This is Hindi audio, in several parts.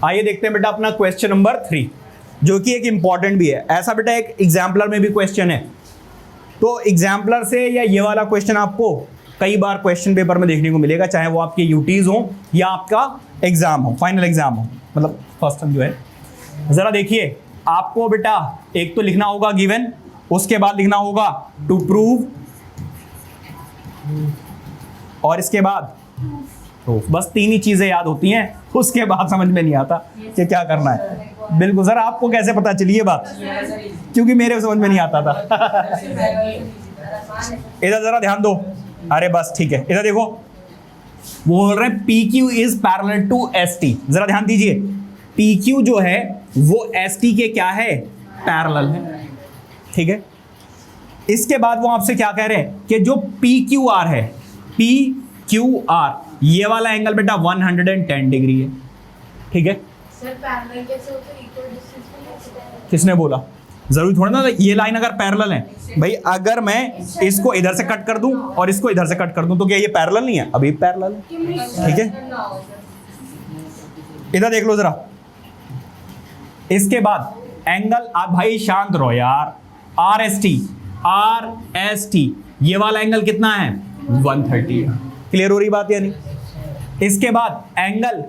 आइए देखते हैं बेटा अपना क्वेश्चन नंबर 3, जो कि एक इंपॉर्टेंट भी है। ऐसा बेटा एक एग्जाम्पलर में भी क्वेश्चन है, तो एग्जाम्पलर से या ये वाला क्वेश्चन आपको कई बार क्वेश्चन पेपर में देखने को मिलेगा, चाहे वो आपके यूटीज हो या आपका एग्जाम हो, फाइनल एग्जाम हो, मतलब फर्स्ट टाइम जो है। जरा देखिए, आपको बेटा एक तो लिखना होगा गिवन, उसके बाद लिखना होगा टू प्रूव, और इसके बाद प्रूफ। बस 3 ही चीजें याद होती हैं, उसके बाद समझ में नहीं आता कि क्या करना है। बिल्कुल सर, आपको कैसे पता चली ये बात? क्योंकि मेरे समझ में नहीं आता था। इधर जरा ध्यान दो। अरे बस ठीक है, इधर देखो, वो बोल रहे हैं PQ is parallel to ST। जरा ध्यान दीजिए, PQ जो है वो ST के क्या है? पैरेलल है, ठीक है। इसके बाद वो आपसे क्या कह रहे हैं कि जो PQR है, PQR ये वाला एंगल बेटा 110 डिग्री है, ठीक है। सर पैरेलल कैसे होता है? इक्वल डिस्टेंस में कैसे? किसने बोला? जरूरी थोड़ा ना ये लाइन अगर पैरेलल है भाई, अगर मैं इसको इधर से कट कर दूं और इसको इधर से कट कर दूं तो क्या ये पैरेलल नहीं है? अभी पैरेलल है, ठीक है। इधर देख लो जरा, इसके बाद एंगल, आप भाई शांत रहो यार, RST ये वाला एंगल कितना है? 130 है। क्लियर हो रही बात या नहीं? इसके बाद एंगल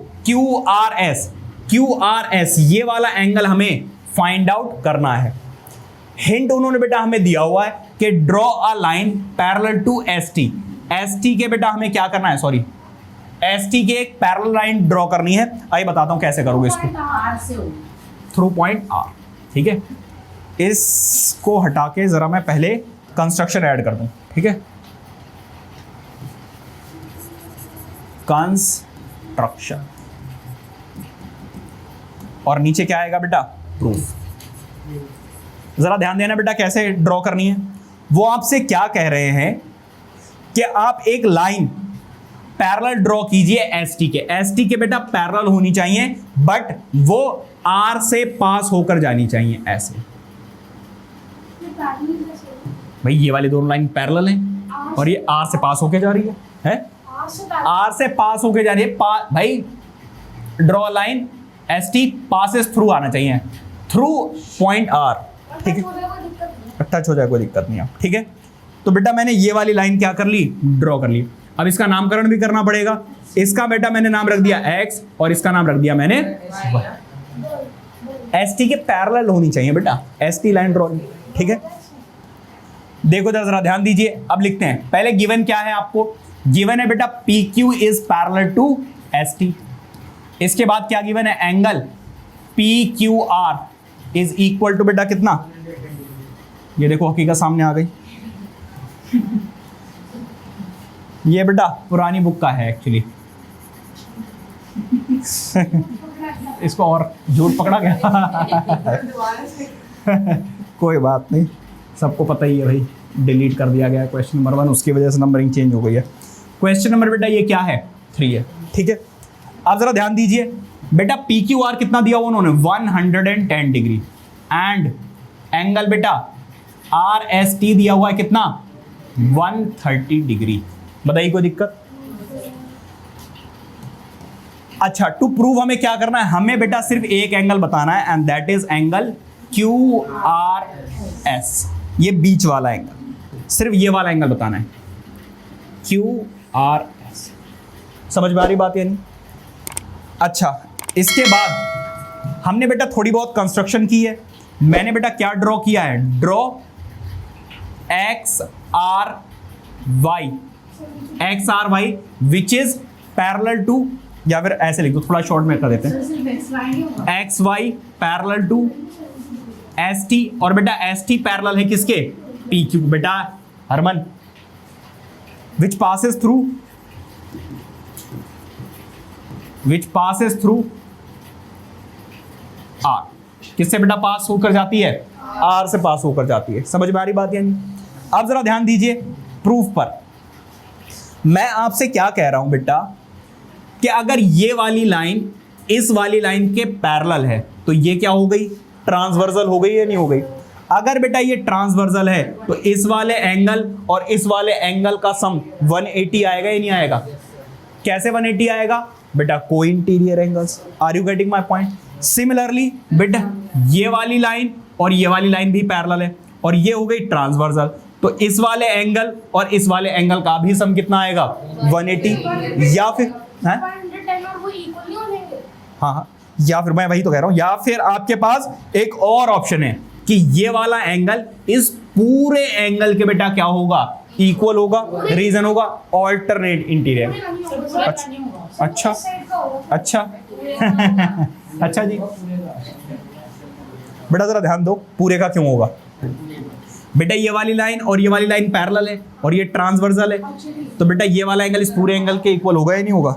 QRS ये वाला एंगल हमें फाइंड आउट करना है। हिंट उन्होंने बेटा हमें दिया हुआ है कि draw a line parallel to ST के बेटा हमें क्या करना है? सॉरी, ST के एक पैरेलल लाइन ड्रॉ करनी है। आइए बताता हूं कैसे करोगे इसको। थ्रू पॉइंट R, ठीक है। इसको हटा के जरा मैं पहले कंस्ट्रक्शन ऐड कर दूं, ठीक है। कंस्ट्रक्शन, और नीचे क्या आएगा बेटा? प्रूफ। जरा ध्यान देना बेटा कैसे ड्रॉ करनी है। वो आपसे क्या कह रहे हैं कि आप एक लाइन पैरेलल ड्रॉ कीजिए ST के बेटा पैरेलल होनी चाहिए, बट वो R से पास होकर जानी चाहिए ऐसे। भाई ये वाली दोनों लाइन पैरेलल हैं और ये R से पास होकर जा रही है? R से पास होकर जा रही है। भाई draw line ST passes through आना चाहिए, थ्रू पॉइंट R, ठीक है। टच हो जाए कोई दिक्कत नहीं है, ठीक है। तो बेटा मैंने ये वाली लाइन क्या कर ली? ड्रॉ कर ली। अब इसका नामकरण भी करना पड़ेगा। इसका बेटा मैंने नाम रख दिया X और इसका नाम रख दिया मैंने Y। ST के पैरेलल होनी चाहिए बेटा ST लाइन ड्रॉ, ठीक है। देखो जरा ध्यान दीजिए, अब लिखते हैं। पहले गिवन क्या है आपको? गिवन है बेटा PQ is parallel to ST। इसके बाद क्या गिवन है? Angle PQR is equal to बेटा कितना? ये देखो हकीकत सामने आ गई। ये बेटा पुरानी बुक का है एक्चुअली। इसको और झूठ पकड़ा गया। कोई बात नहीं, सबको पता ही है भाई, डिलीट कर दिया गया क्वेश्चन नंबर 1, उसकी वजह से नंबरिंग चेंज हो गई है। क्वेश्चन नंबर बेटा ये क्या है? 3 है, ठीक है। अब जरा ध्यान दीजिए बेटा, PQR कितना दिया हुआ उन्होंने? 110 डिग्री, एंड एंगल बेटा RST दिया हुआ है कितना? 130 डिग्री। बताइए कोई दिक्कत? अच्छा, टू प्रूव हमें क्या करना है? हमें बेटा सिर्फ एक एंगल बताना है, and that is angle QRS। ये बीच वाला एंगल, सिर्फ ये वाला एंगल बताना है, QRS। समझ में आ रही बात या नहीं? अच्छा, इसके बाद हमने बेटा थोड़ी बहुत कंस्ट्रक्शन की है। मैंने बेटा क्या ड्रॉ किया है? Draw XRY which is parallel to, या फिर ऐसे लिख दो, थोड़ा शॉर्ट में कर देते हैं, XY पैरेलल टू ST, और बेटा ST पैरेलल है किसके? PQ। बेटा Harman, which passes through R। किससे बेटा पास होकर जाती है? R से पास होकर जाती है। समझ में आ रही बात या नहीं? अब जरा ध्यान दीजिए प्रूफ पर। मैं आपसे क्या कह रहा हूं बेटा कि अगर ये वाली लाइन इस वाली लाइन के पैरेलल है तो ये क्या हो गई? ट्रांसवर्सल हो गई या नहीं हो गई? अगर बेटा ये ट्रांसवर्सल है तो इस वाले एंगल और इस वाले एंगल का सम 180 आएगा या नहीं आएगा? कैसे 180 आएगा? बेटा को interior angles. Are you getting my point? Similarly बेटा ये वाली लाइन और ये वाली लाइन भी पैरेलल है और ये हो गई ट्रांसवर्सल, तो इस वाले एंगल और इस वाले एंगल का भी सम कितना आएगा 180, या फिर 110 और वो इक्वल नहीं होंगे। हाँ, या फिर मैं वही तो कह रहा हूं, या फिर आपके पास एक और ऑप्शन है कि ये वाला एंगल इस पूरे एंगल के बेटा क्या होगा, इक्वल होगा। रीजन होगा ऑल्टरनेट इंटीरियर। अच्छा अच्छा अच्छा जी, बेटा जरा ध्यान दो, पूरे का क्यों होगा बेटा? ये वाली लाइन और ये वाली लाइन पैरेलल है और ये ट्रांसवर्सल है, तो बेटा ये वाला एंगल इस पूरे एंगल के इक्वल होगा या नहीं होगा?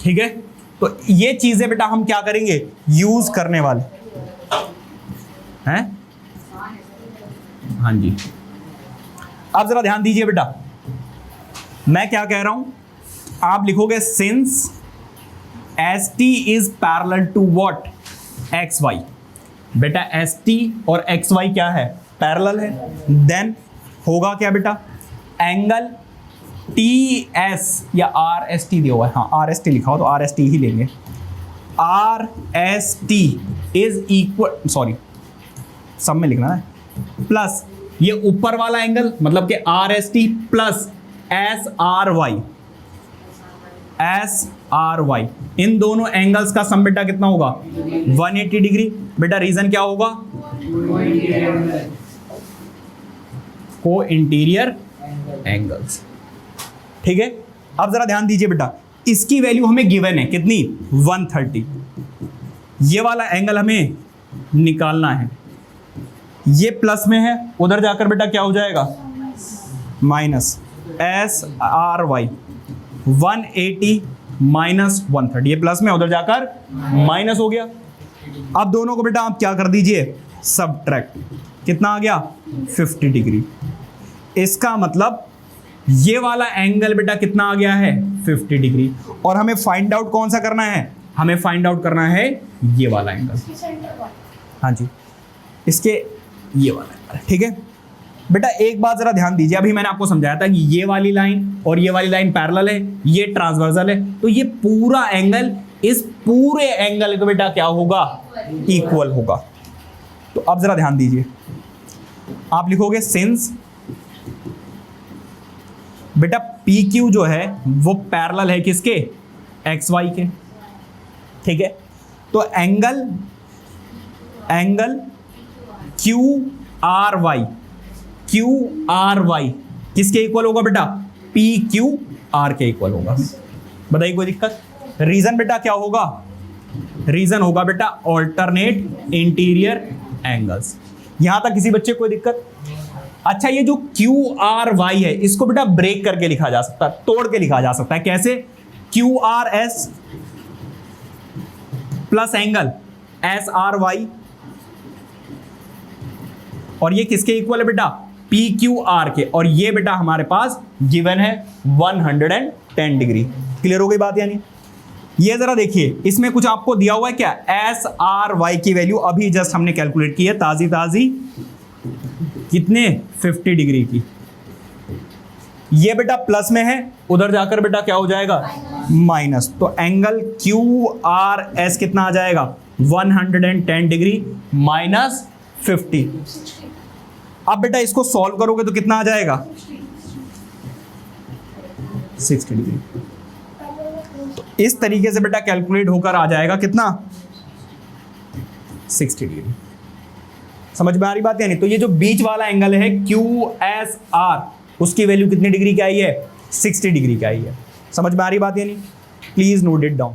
ठीक है, तो ये चीजें बेटा हम क्या करेंगे, यूज करने वाले हैं। हाँ जी, आप जरा ध्यान दीजिए बेटा, मैं क्या कह रहा हूं, आप लिखोगे since S T is parallel to what, X Y. बेटा एस टी और एक्स वाई क्या है, पैरेलल है। देन होगा क्या बेटा, एंगल टी एस या आर एस टी दिया हुआ है, हाँ आर एस टी लिखा हो तो आर एस टी ही लेंगे। Are S T is equal, sorry सब में लिखना है, प्लस ये ऊपर वाला एंगल मतलब कि R S T plus S R Y, S R Y, इन दोनों एंगल्स का सम बेटा कितना होगा 180 डिग्री। बेटा रीजन क्या होगा, को इंटीरियर एंगल्स। ठीक है, अब जरा ध्यान दीजिए बेटा, इसकी वैल्यू हमें गिवन है कितनी, 130। ये वाला एंगल हमें निकालना है, ये प्लस में है, उधर जाकर बेटा क्या हो जाएगा minus, S R Y 180 minus 130, ये प्लस में उधर जाकर माइनस हो गया। अब दोनों को बेटा आप क्या कर दीजिए, सबट्रैक्ट, कितना आ गया 50 डिग्री। इसका मतलब ये वाला एंगल बेटा कितना आ गया है 50 डिग्री, और हमें फाइंड आउट कौन सा करना है, हमें फाइंड आउट करना है ये वाला एंगल। हाँ जी, इसके ये वाला एंगल। ठीक है बेटा, एक बात जरा ध्यान दीजिए, अभी मैंने आपको समझाया था कि ये वाली लाइन और ये वाली लाइन पैरेलल है, ये ट्रांसवर्सल है, तो ये पूरा एंगल इस पूरे एंगल को बेटा क्या होगा, इक्वल होगा। तो अब जरा ध्यान दीजिए, आप लिखोगे सिंस बेटा पी क्यू जो है वो पैरेलल है किसके, एक्स वाई के। ठीक है, तो angle Q R Y, Q R Y किसके इक्वल होगा बेटा, पी क्यू आर के इक्वल होगा। बताइए कोई दिक्कत? रीजन बेटा क्या होगा, रीजन होगा बेटा ऑल्टरनेट इंटीरियर एंगल्स। यहां तक किसी बच्चे को कोई दिक्कत? अच्छा, ये जो क्यू आर वाई है इसको बेटा ब्रेक करके लिखा जा सकता है, तोड़ के लिखा जा सकता है। कैसे, Q R S plus angle S R Y, और ये किसके इक्वल है बेटा, पी क्यू आर के, और ये बेटा हमारे पास गिवन है 110 डिग्री। क्लियर हो गई बात? यानी ये जरा देखिए, इसमें कुछ आपको दिया हुआ है क्या, एस आर वाई की वैल्यू अभी जस्ट हमने कैलकुलेट की है, ताजी ताजी, कितने 50 डिग्री की। ये बेटा प्लस में है, उधर जाकर बेटा क्या हो जाएगा माइनस, तो एंगल क्यू आर एस कितना आ जाएगा 110 डिग्री माइनस 50। अब बेटा इसको सॉल्व करोगे तो कितना आ जाएगा 60 डिग्री। तो इस तरीके से बेटा कैलकुलेट होकर आ जाएगा कितना 60 डिग्री। समझ में आ रही बात? यानी तो ये जो बीच वाला एंगल है क्यू एस आर, उसकी वैल्यू कितनी डिग्री की आई है 60 डिग्री की आई है। समझ में आ रही बात? यानी प्लीज नोट इट डाउन।